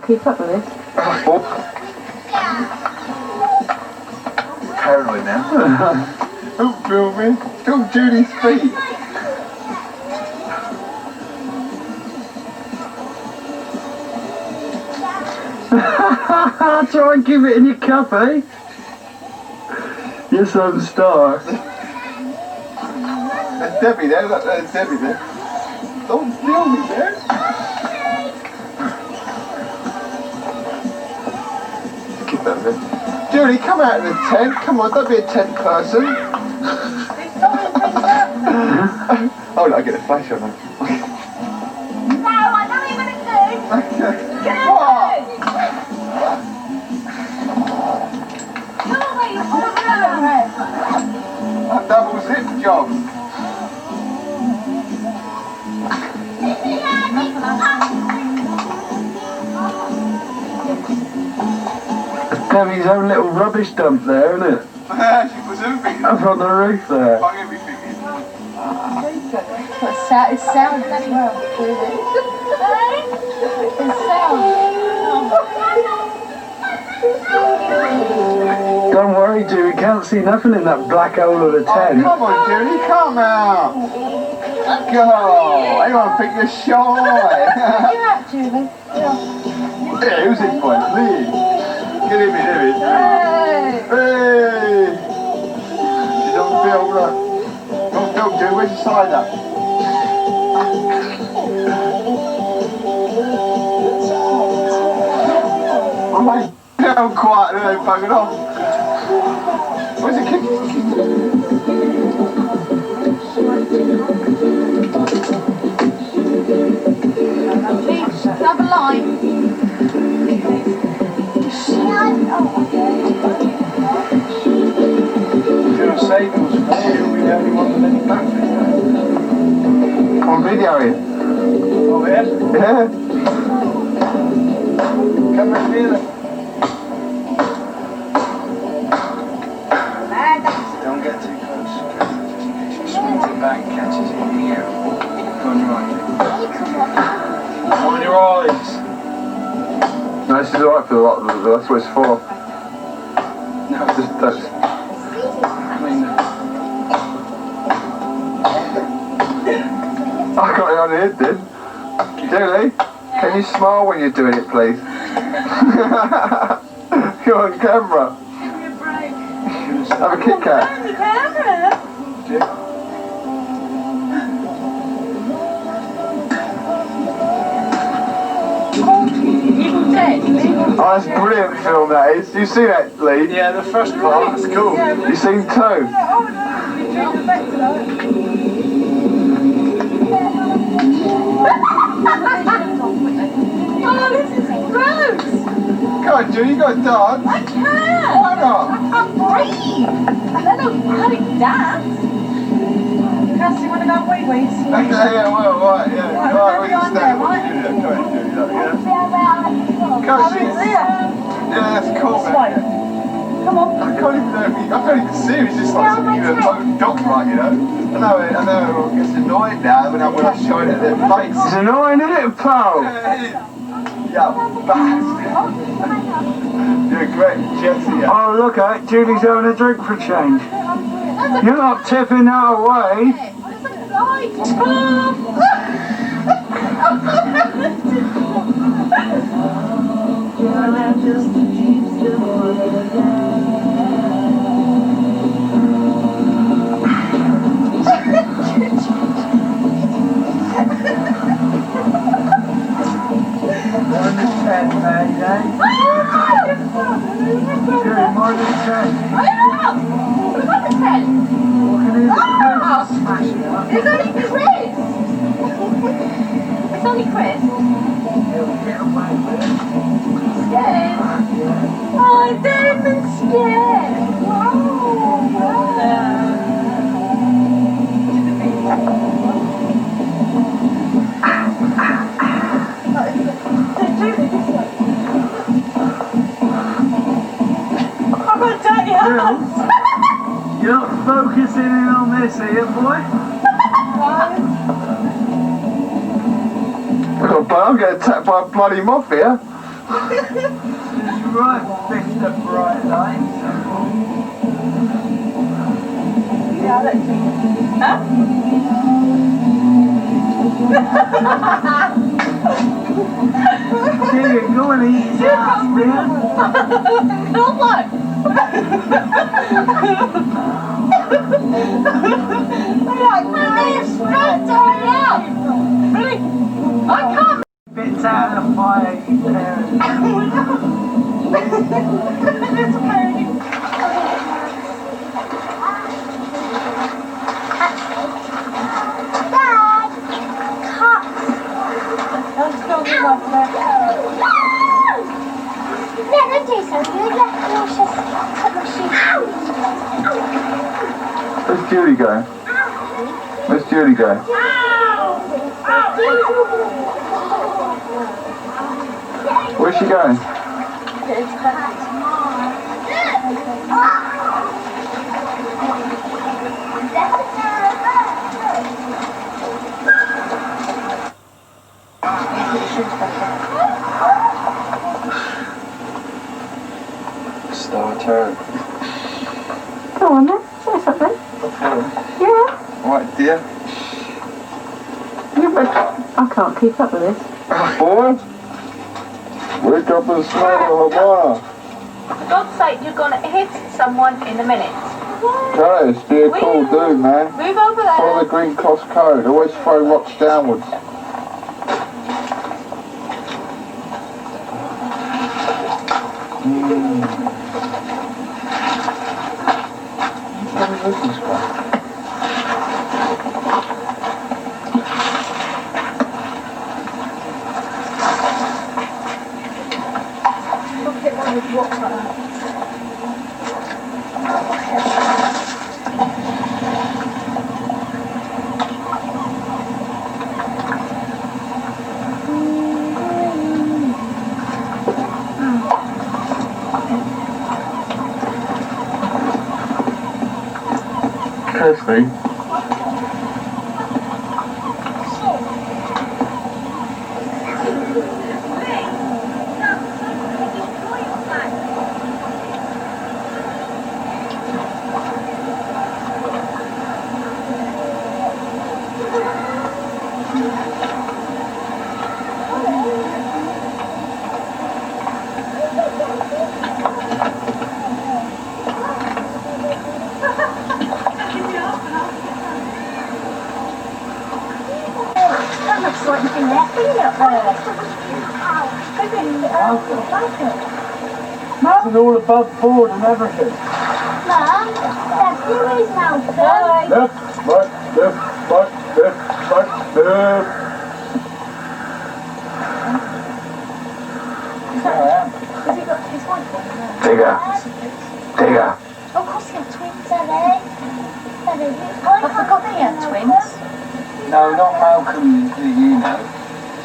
Keep up with this. Paranoid now. Don't film me. Film Judy's feet. Try and give it in your cup, eh? You're some star. There's Debbie there. Look, there's Debbie there. Don't film me there. Keep that there. Judy, come out of the tent. Come on, don't be a tent person. Oh, no, I get a flash on her. No, I don't even do. What? A double zip job. Debbie's own little rubbish dump there, isn't it? She was moving. Up on the roof there. I'm going to be thinking. It sounds as well. It sounds. Don't worry, Judy, we can't see nothing in that black hole of the tent. Come on, Judy, come out. Go. Anyone pick your shot. You're out, Julie. Yeah, who's in front, please? Get him in, David. Hey! You don't film, look. Don't film, Judy. Where's your cider? Oh my God, quiet, they're bugging off. Where's the kick? Another line. Your signals fail, we only want them in the battery. On video here. Oh, yeah? Yeah. Come and feel it. Don't get too close. She swings it back and catches it in the air. Go on your eyes. On your eyes. No, this is alright for the lot of them, that's what it's for. No, Just that's. I mean, I got it on here, did. Julie, can you smile when you're doing it, please? You're on camera. Give me a break. Have a Kit Kat. On the camera. Oh, that's brilliant film, that is. You see that, Lee? yeah, the first part, that's cool. You seen two? Oh, this is gross. Come on, Julie, you got to dance. I can't. Why not? I can't breathe. I don't bloody dance. Cassie, want to go wee-wees? Okay, yeah, well, right, yeah. Right, Right, we'll we go can on stand there, what right? you do there. Come on, Julie, look, yeah. Come on, Oh, it's there. yeah, that's cool, This way. man. Come on. I can't even know if I can't even see him. It's just like something you don't right, you know. I know, it's annoying now when I show it at their face. It's annoying, isn't it, pal? Yeah, bastard. You're great, Jesse. Yeah. Oh, look at it, Julie's having a drink for a change. You're not tipping that away. More than 10, Patty, eh? More than 10. It's only Chris. It's only Chris. Scared. Oh, Damon's scared. I'm gonna take your hands. You're not focusing in on this, are you, boy? I'm getting attacked by a bloody moth here. right, fixed up bright lights. Yeah, let's see. Huh? Dude, go and eat his ass, man. No what? Like, really, straight turn up. Really? I can't. Bits out of the fire, you parents. It's burning. Dad, cut. Don't spill your mouth there. No, don't do so. You let Lucius cut my shoes. Where's Julie go? Where's Julie go? Where's she going? Star turn. Go on then. Say something. Yeah. Right, dear. Yeah, but I can't keep up with this. Boy, wake up and smell the Havana. For God's sake, you're gonna hit someone in a minute. Curtis, be a cool dude, man. Move over Follow the there. green cross code. Always throw rocks downwards. Look at one with rocks like that. Kirsty. That looks like you've been there. Bring it up there. It's all above board and everything. Mum, Dad, do his mouth. Left, right, left, right, left, right, left. Has he got his wife on? Digger. Digger. Of course they're twins, are they? I forgot they had twins. No, not Malcolm, you know.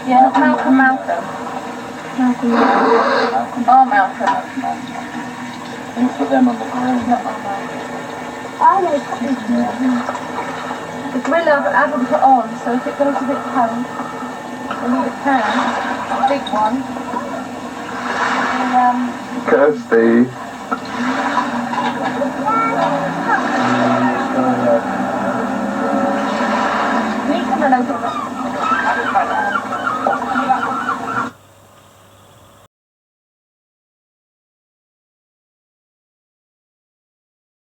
Yeah, not Malcolm. Oh, Malcolm. And you put them on the grill. I know. The grill I haven't put on, so if it goes a bit cold, I need a pan, a big one. And, Kirsty. we can run over that.